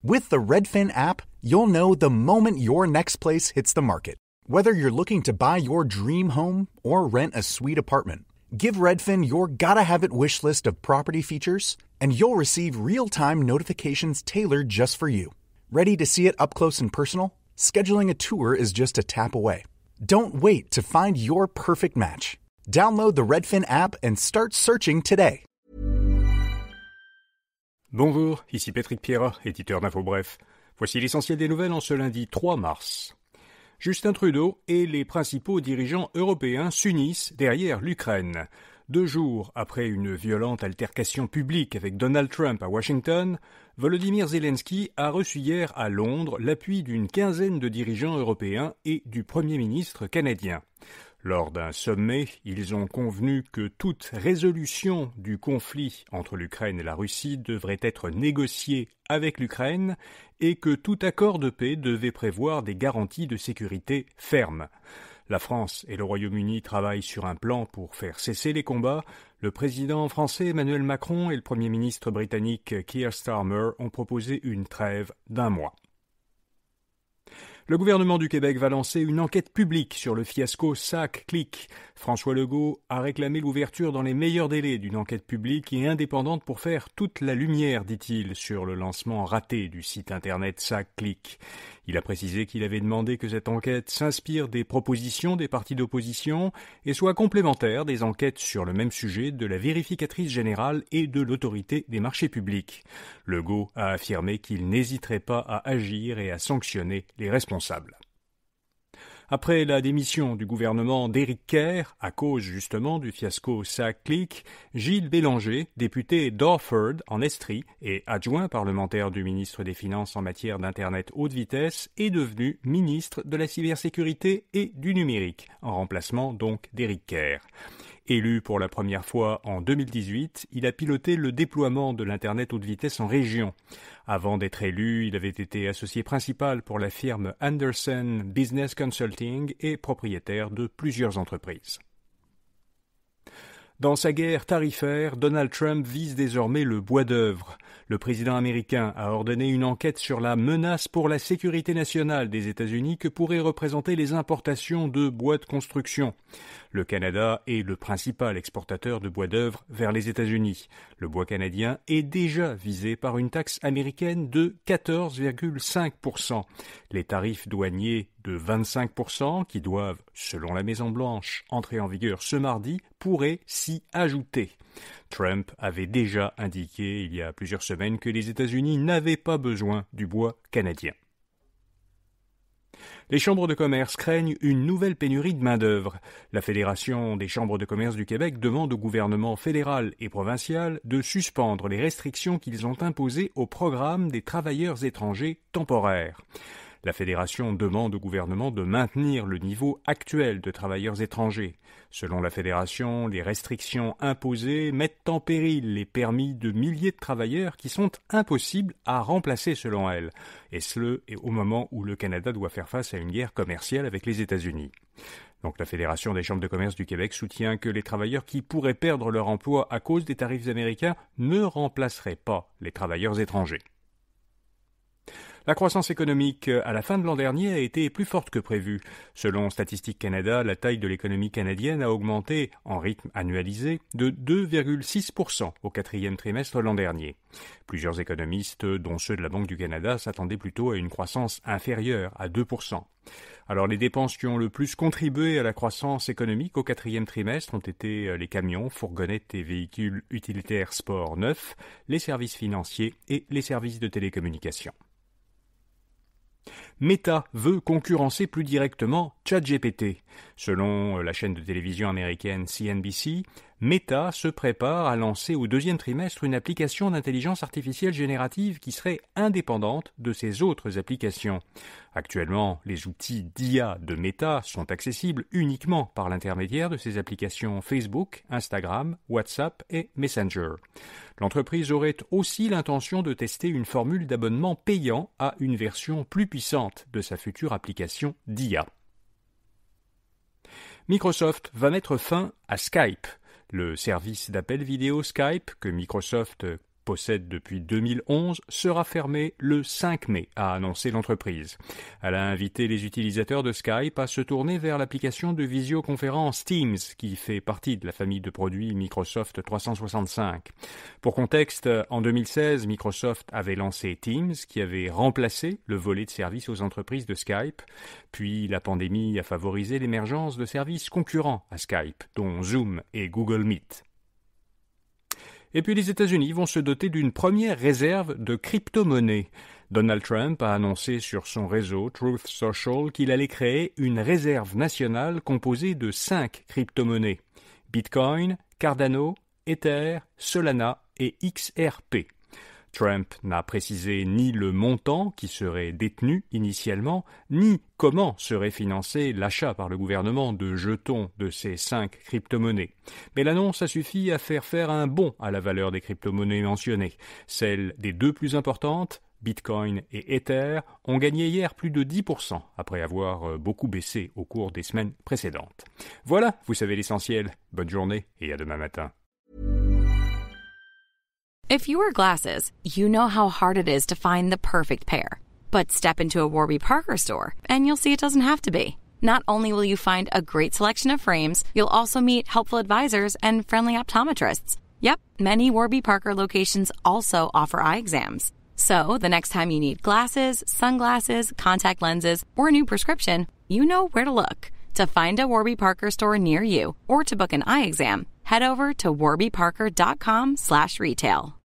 With the Redfin app, you'll know the moment your next place hits the market. Whether you're looking to buy your dream home or rent a sweet apartment, give Redfin your gotta-have-it wish list of property features, and you'll receive real-time notifications tailored just for you. Ready to see it up close and personal? Scheduling a tour is just a tap away. Don't wait to find your perfect match. Download the Redfin app and start searching today. Bonjour, ici Patrick Pierrat, éditeur d'Info Bref. Voici l'essentiel des nouvelles en ce lundi 3 mars. Justin Trudeau et les principaux dirigeants européens s'unissent derrière l'Ukraine. 2 jours après une violente altercation publique avec Donald Trump à Washington, Volodymyr Zelensky a reçu hier à Londres l'appui d'une quinzaine de dirigeants européens et du Premier ministre canadien. Lors d'un sommet, ils ont convenu que toute résolution du conflit entre l'Ukraine et la Russie devrait être négociée avec l'Ukraine et que tout accord de paix devait prévoir des garanties de sécurité fermes. La France et le Royaume-Uni travaillent sur un plan pour faire cesser les combats. Le président français Emmanuel Macron et le Premier ministre britannique Keir Starmer ont proposé une trêve d'1 mois. Le gouvernement du Québec va lancer une enquête publique sur le fiasco SAC-Clic. François Legault a réclamé l'ouverture dans les meilleurs délais d'une enquête publique et indépendante pour faire toute la lumière, dit-il, sur le lancement raté du site internet SAC-Clic. Il a précisé qu'il avait demandé que cette enquête s'inspire des propositions des partis d'opposition et soit complémentaire des enquêtes sur le même sujet de la vérificatrice générale et de l'autorité des marchés publics. Legault a affirmé qu'il n'hésiterait pas à agir et à sanctionner les responsables. Après la démission du gouvernement d'Éric Kerr, à cause justement du fiasco SAC-Clic, Gilles Bélanger, député d'Orford en Estrie et adjoint parlementaire du ministre des Finances en matière d'Internet haute vitesse, est devenu ministre de la cybersécurité et du numérique, en remplacement donc d'Éric Kerr. Élu pour la première fois en 2018, il a piloté le déploiement de l'Internet haute vitesse en région. Avant d'être élu, il avait été associé principal pour la firme Andersen Business Consulting et propriétaire de plusieurs entreprises. Dans sa guerre tarifaire, Donald Trump vise désormais le bois d'œuvre. Le président américain a ordonné une enquête sur la menace pour la sécurité nationale des États-Unis que pourraient représenter les importations de bois de construction. Le Canada est le principal exportateur de bois d'œuvre vers les États-Unis. Le bois canadien est déjà visé par une taxe américaine de 14,5%. Les tarifs douaniers de 25% qui doivent, selon la Maison-Blanche, entrer en vigueur ce mardi, pourraient s'y ajouter. Trump avait déjà indiqué il y a plusieurs semaines que les États-Unis n'avaient pas besoin du bois canadien. Les chambres de commerce craignent une nouvelle pénurie de main-d'œuvre. La Fédération des chambres de commerce du Québec demande au gouvernement fédéral et provincial de suspendre les restrictions qu'ils ont imposées au programme des travailleurs étrangers temporaires. La Fédération demande au gouvernement de maintenir le niveau actuel de travailleurs étrangers. Selon la Fédération, les restrictions imposées mettent en péril les permis de milliers de travailleurs qui sont impossibles à remplacer selon elle, et ce au moment où le Canada doit faire face à une guerre commerciale avec les États-Unis. Donc la Fédération des chambres de commerce du Québec soutient que les travailleurs qui pourraient perdre leur emploi à cause des tarifs américains ne remplaceraient pas les travailleurs étrangers. La croissance économique à la fin de l'an dernier a été plus forte que prévu. Selon Statistique Canada, la taille de l'économie canadienne a augmenté en rythme annualisé de 2,6% au 4e trimestre l'an dernier. Plusieurs économistes, dont ceux de la Banque du Canada, s'attendaient plutôt à une croissance inférieure à 2%. Alors les dépenses qui ont le plus contribué à la croissance économique au 4e trimestre ont été les camions, fourgonnettes et véhicules utilitaires sport neufs, les services financiers et les services de télécommunications. Meta veut concurrencer plus directement ChatGPT. Selon la chaîne de télévision américaine CNBC, Meta se prépare à lancer au 2e trimestre une application d'intelligence artificielle générative qui serait indépendante de ses autres applications. Actuellement, les outils d'IA de Meta sont accessibles uniquement par l'intermédiaire de ses applications Facebook, Instagram, WhatsApp et Messenger. L'entreprise aurait aussi l'intention de tester une formule d'abonnement payant à une version plus puissante de sa future application d'IA. Microsoft va mettre fin à Skype. Le service d'appel vidéo Skype, que Microsoft possède depuis 2011, sera fermée le 5 mai, a annoncé l'entreprise. Elle a invité les utilisateurs de Skype à se tourner vers l'application de visioconférence Teams, qui fait partie de la famille de produits Microsoft 365. Pour contexte, en 2016, Microsoft avait lancé Teams, qui avait remplacé le volet de services aux entreprises de Skype. Puis la pandémie a favorisé l'émergence de services concurrents à Skype, dont Zoom et Google Meet. Et puis les États-Unis vont se doter d'une première réserve de crypto-monnaies. Donald Trump a annoncé sur son réseau Truth Social qu'il allait créer une réserve nationale composée de 5 crypto-monnaies. Bitcoin, Cardano, Ether, Solana et XRP. Trump n'a précisé ni le montant qui serait détenu initialement, ni comment serait financé l'achat par le gouvernement de jetons de ces 5 crypto-monnaies. Mais l'annonce a suffi à faire un bond à la valeur des crypto-monnaies mentionnées. Celles des 2 plus importantes, Bitcoin et Ether, ont gagné hier plus de 10% après avoir beaucoup baissé au cours des semaines précédentes. Voilà, vous savez l'essentiel. Bonne journée et à demain matin. If you wear glasses, you know how hard it is to find the perfect pair. But step into a Warby Parker store, and you'll see it doesn't have to be. Not only will you find a great selection of frames, you'll also meet helpful advisors and friendly optometrists. Yep, many Warby Parker locations also offer eye exams. So, the next time you need glasses, sunglasses, contact lenses, or a new prescription, you know where to look. To find a Warby Parker store near you, or to book an eye exam, head over to warbyparker.com/retail.